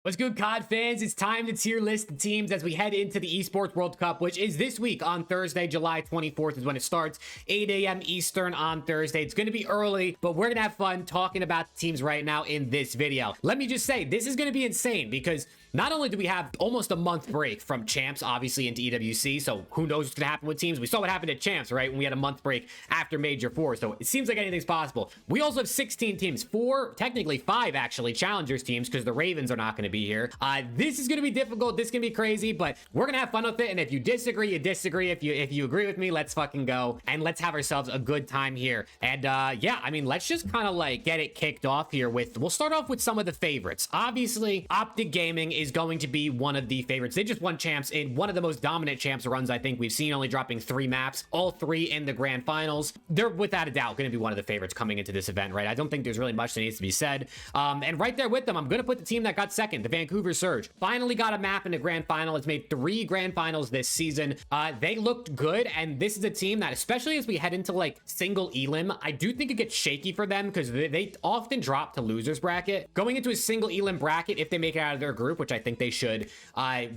What's good, COD fans? It's time to tier list the teams as we head into the Esports World Cup, which is this week on Thursday, July 24th is when it starts, 8 a.m. Eastern on Thursday. It's going to be early, but we're going to have fun talking about the teams right now in this video. Let me just say, this is going to be insane because not only do we have almost a month break from Champs, obviously, into EWC, so who knows what's going to happen with teams. We saw what happened at Champs, right, when we had a month break after Major 4, so it seems like anything's possible. We also have 16 teams, technically 5, actually, Challengers teams, because the Ravens are not going to be here. This is going to be difficult. This is going to be crazy, but we're going to have fun with it, and if you disagree, you disagree. If you agree with me, let's fucking go, and let's have ourselves a good time here. And yeah, I mean, let's just kind of like get it kicked off here with, we'll start off with some of the favorites. Obviously, Optic Gaming is going to be one of the favorites. They just won Champs in one of the most dominant Champs runs I think we've seen, only dropping 3 maps, all 3 in the grand finals. They're without a doubt going to be one of the favorites coming into this event, right? I don't think there's really much that needs to be said. And right there with them, I'm going to put the team that got second, the Vancouver Surge. Finally got a map in the grand final. It's made 3 grand finals this season. They looked good, and this is a team that, especially as we head into like single elim, I do think it gets shaky for them because they often drop to losers bracket. Going into a single elim bracket, if they make it out of their group, which I think they should,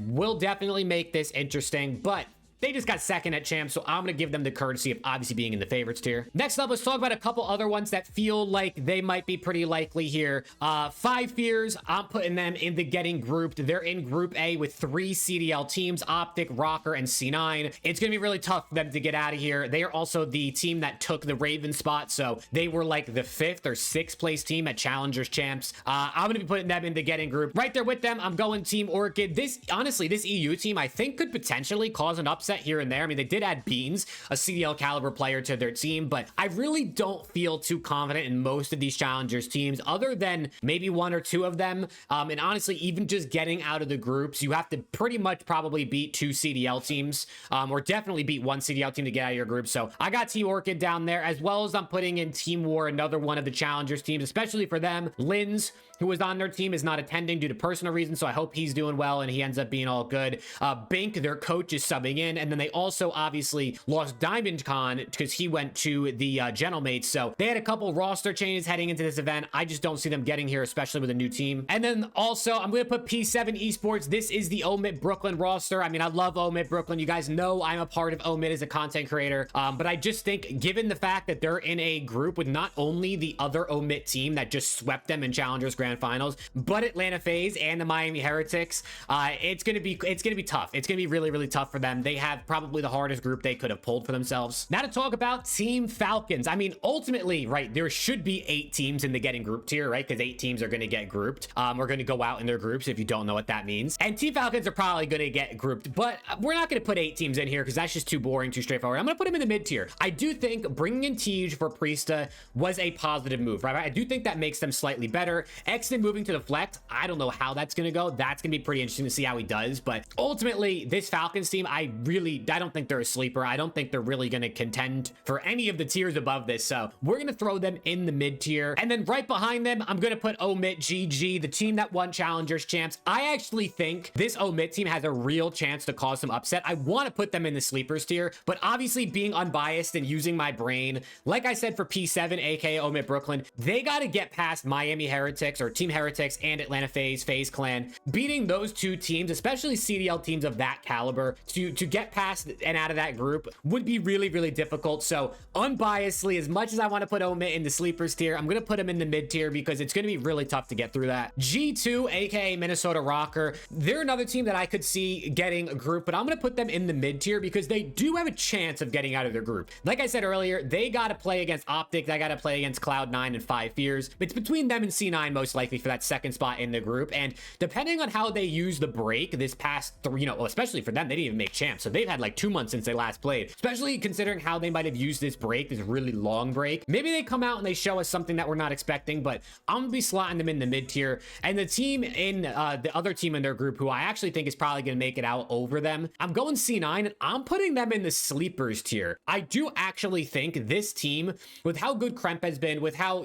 will definitely make this interesting, but they just got second at Champs, so I'm going to give them the courtesy of obviously being in the favorites tier. Next up, let's talk about a couple other ones that feel like they might be pretty likely here. 5 Fears, I'm putting them in the getting grouped. They're in Group A with 3 CDL teams, Optic, Rocker, and C9. It's going to be really tough for them to get out of here. They are also the team that took the Raven spot, so they were like the 5th or 6th place team at Challengers Champs. I'm going to be putting them in the getting group. Right there with them, I'm going Team Orchid. This, honestly, this EU team, I think could potentially cause an upset here and there. I mean, they did add Beans, a CDL caliber player, to their team, but I really don't feel too confident in most of these Challengers teams, other than maybe 1 or 2 of them. And honestly, even just getting out of the groups, you have to pretty much probably beat 2 CDL teams, or definitely beat 1 CDL team to get out of your group. So I got Team Orchid down there, as well as I'm putting in Team War, another one of the Challengers teams, especially for them. Linz, who was on their team, is not attending due to personal reasons, so I hope he's doing well and he ends up being all good. Bink, their coach, is subbing in, and then they also obviously lost Diamond Con because he went to the Gentlemates, so they had a couple roster changes heading into this event. I just don't see them getting here, especially with a new team. And then also, I'm going to put P7 Esports. This is the Omit Brooklyn roster. I mean, I love Omit Brooklyn. You guys know I'm a part of Omit as a content creator, but I just think, given the fact that they're in a group with not only the other Omit team that just swept them in Challengers Grand Finals, but Atlanta FaZe and the Miami Heretics, it's gonna be tough. It's gonna be really, really tough for them. They have probably the hardest group they could have pulled for themselves. Now to talk about Team Falcons. I mean, ultimately, right, there should be 8 teams in the getting grouped tier, right? Because 8 teams are going to get grouped. We're going to go out in their groups if you don't know what that means. And Team Falcons are probably going to get grouped, but we're not going to put 8 teams in here because that's just too boring, too straightforward. I'm going to put them in the mid tier. I do think bringing in Tej for Priesta was a positive move, right? I do think that makes them slightly better. Exton moving to the Flex, I don't know how that's going to go. That's going to be pretty interesting to see how he does, but ultimately, this Falcons team, I don't think they're a sleeper. I don't think they're really going to contend for any of the tiers above this, so we're going to throw them in the mid tier. And then right behind them, I'm going to put Omit GG, the team that won Challengers Champs. I actually think this Omit team has a real chance to cause some upset. I want to put them in the sleepers tier, but obviously being unbiased and using my brain, like I said for P7, aka Omit Brooklyn, they got to get past Miami Heretics or Team Heretics and Atlanta FaZe Clan. Beating those 2 teams, especially CDL teams of that caliber, to get past and out of that group would be really, really difficult. So unbiasedly, as much as I want to put Omit in the sleepers tier, I'm going to put him in the mid tier because it's going to be really tough to get through that. G2, aka Minnesota Rocker, they're another team that I could see getting a group, but I'm going to put them in the mid tier because they do have a chance of getting out of their group. Like I said earlier, they got to play against Optic, they got to play against Cloud9 and 5 Fears. It's between them and C9 most likely for that second spot in the group, and depending on how they use the break this past 3, well, especially for them, they didn't even make Champs, so they've had like 2 months since they last played, especially considering how they might have used this break, this really long break. Maybe they come out and they show us something that we're not expecting, but I'm gonna be slotting them in the mid tier. And the team in the other team in their group, who I actually think is probably gonna make it out over them, I'm going C9 and I'm putting them in the sleepers tier. I do actually think this team, with how good Kremp has been, with how,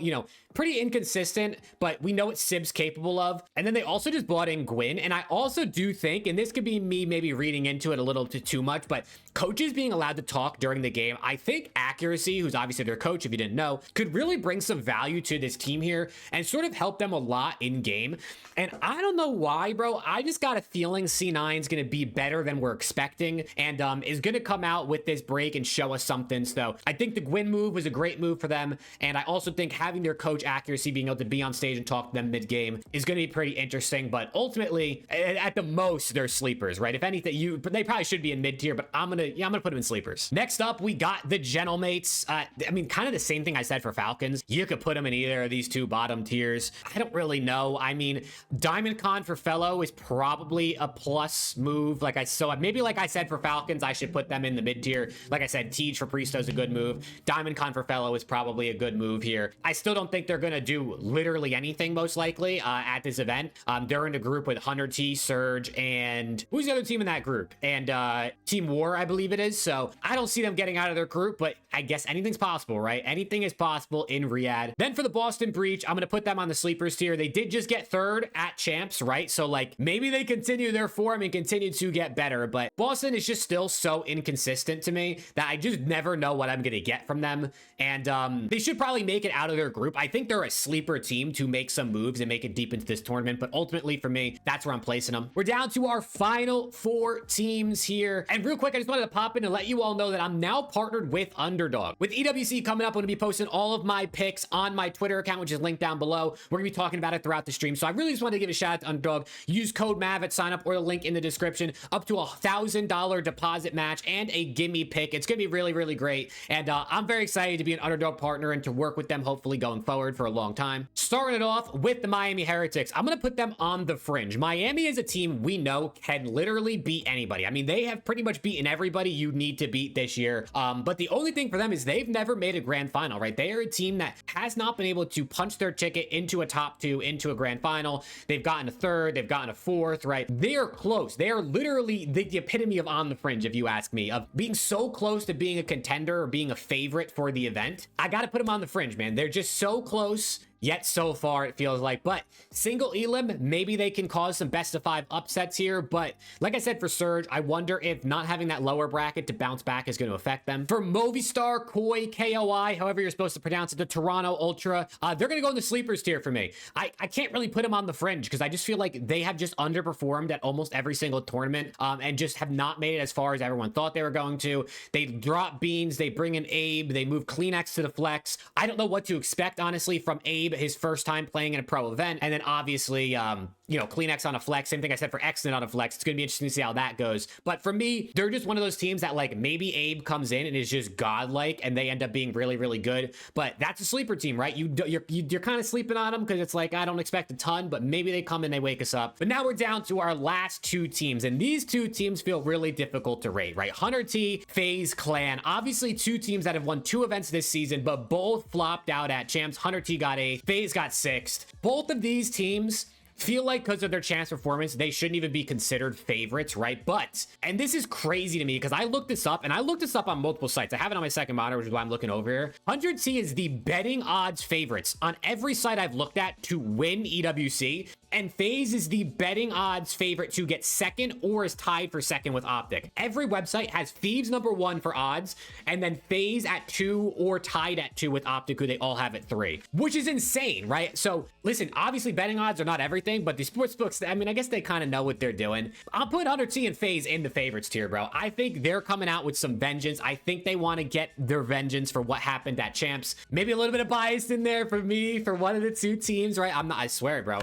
pretty inconsistent, but we know what Sib's capable of. And then they also just brought in Gwyn, and I also do think, and this could be me maybe reading into it a little too too much, but coaches being allowed to talk during the game, I think Accuracy, who's obviously their coach if you didn't know, could really bring some value to this team here and sort of help them a lot in game. And I don't know why, bro. I just got a feeling C9 is going to be better than we're expecting and is going to come out with this break and show us something. So I think the Gwyn move was a great move for them. And I also think having their coach Accuracy being able to be on stage and talk to them mid-game is going to be pretty interesting. But ultimately, at the most, they're sleepers, right? If anything, they probably should be in mid-tier, but I'm gonna put them in sleepers. Next up, we got the Gentlemates. I mean, kind of the same thing I said for Falcons. You could put them in either of these two bottom tiers. I don't really know. I mean, Diamond Con for Fellow is probably a plus move. Maybe like I said for Falcons, I should put them in the mid-tier. Like I said, Teej for Priest is a good move. Diamond Con for Fellow is probably a good move here. I still don't think they're gonna do literally anything, most likely, at this event. They're in a group with Hunter T, Surge, and who's the other team in that group? And Team War, I believe it is. So I don't see them getting out of their group, but I guess anything's possible, right? Anything is possible in Riyadh. Then for the Boston Breach, I'm gonna put them on the sleepers tier. They did just get third at champs, right? So like maybe they continue their form and continue to get better, but Boston is just still so inconsistent to me that I just never know what I'm gonna get from them. And they should probably make it out of their group. I think they're a sleeper team to make some moves and make it deep into this tournament, but ultimately for me, that's where I'm placing them. We're down to our final 4 teams here. And real quick, I just wanted to pop in and let you all know that I'm now partnered with Underdog. With EWC coming up, I'm gonna be posting all of my picks on my Twitter account, which is linked down below. We're gonna be talking about it throughout the stream. So I really just wanted to give a shout out to Underdog. Use code MAV at sign up or the link in the description. Up to $1,000 deposit match and a gimme pick. It's gonna be really, really great. And I'm very excited to be an Underdog partner and to work with them hopefully going forward for a long time. Starting it off with the Miami Heretics. I'm gonna put them on the fringe. Miami is a team we know can literally beat anybody. I mean, they have pretty much beaten everybody you need to beat this year. But the only thing for them is they've never made a grand final, right? They are a team that has not been able to punch their ticket into a top 2, into a grand final. They've gotten a 3rd, they've gotten a 4th, right? They are close. They are literally the epitome of on the fringe, if you ask me, of being so close to being a contender or being a favorite for the event. I gotta put them on the fringe, man. They're just so close. Yet so far it feels like, but single elim, maybe they can cause some best of 5 upsets here. But like I said for Surge, I wonder if not having that lower bracket to bounce back is going to affect them. For Movistar, Koi, KOI, however you're supposed to pronounce it, the Toronto Ultra, they're going to go in the sleepers tier for me. I can't really put them on the fringe because I just feel like they have just underperformed at almost every single tournament and just have not made it as far as everyone thought they were going to. They drop Beans, they bring in Abe, they move CleanX to the flex. I don't know what to expect, honestly, from Abe, his first time playing in a pro event. And then obviously, CleanX on a flex. Same thing I said for Xnet on a flex. It's going to be interesting to see how that goes. But for me, they're just one of those teams that like maybe Abe comes in and is just godlike and they end up being really, really good. But that's a sleeper team, right? You're kind of sleeping on them because it's like, I don't expect a ton, but maybe they come and they wake us up. But now we're down to our last 2 teams. And these 2 teams feel really difficult to rate, right? Hunter T, FaZe Clan. Obviously 2 teams that have won 2 events this season, but both flopped out at champs. Hunter T got 8th, FaZe got 6th. Both of these teams feel like because of their chance performance, they shouldn't even be considered favorites, right? But, and this is crazy to me because I looked this up and I looked this up on multiple sites. I have it on my second monitor, which is why I'm looking over here. 100T is the betting odds favorites on every site I've looked at to win EWC. And FaZe is the betting odds favorite to get 2nd or is tied for 2nd with Optic. Every website has Thieves #1 for odds, and then FaZe at 2 or tied at 2 with Optic, who they all have at 3, which is insane, right? So listen, obviously betting odds are not everything, but the sports books, I mean, I guess they kind of know what they're doing. I'll put 100T and FaZe in the favorites tier, bro. I think they're coming out with some vengeance. I think they want to get their vengeance for what happened at champs. Maybe a little bit of bias in there for me, for one of the 2 teams, right? I swear, bro.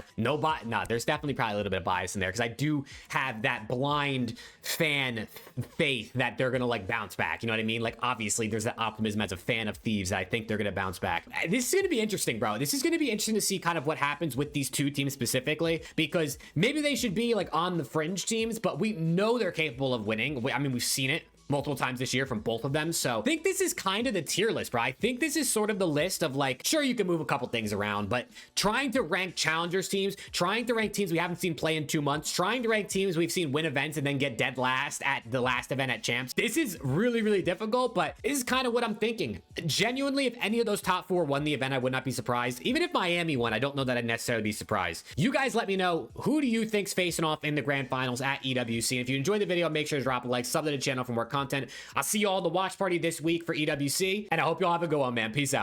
No, there's definitely probably a little bit of bias in there because I do have that blind fan faith that they're gonna like bounce back. You know what I mean? Like obviously there's that optimism as a fan of Thieves that I think they're gonna bounce back. This is gonna be interesting, bro. This is gonna be interesting to see kind of what happens with these 2 teams specifically, because maybe they should be like on the fringe teams, but we know they're capable of winning. I mean, we've seen it. multiple times this year from both of them. So I think this is kind of the tier list, bro. I think this is sort of the list of like, sure, you can move a couple things around, but trying to rank challengers teams, trying to rank teams we haven't seen play in 2 months, trying to rank teams we've seen win events and then get dead last at the last event at champs. This is really, really difficult, but this is kind of what I'm thinking. Genuinely, if any of those top 4 won the event, I would not be surprised. Even if Miami won, I don't know that I'd necessarily be surprised. You guys let me know, who do you think's facing off in the grand finals at EWC? And if you enjoyed the video, make sure to drop a like, sub to the channel for more content. I'll see you all at the watch party this week for EWC, and I hope you all have a good one, man. Peace out.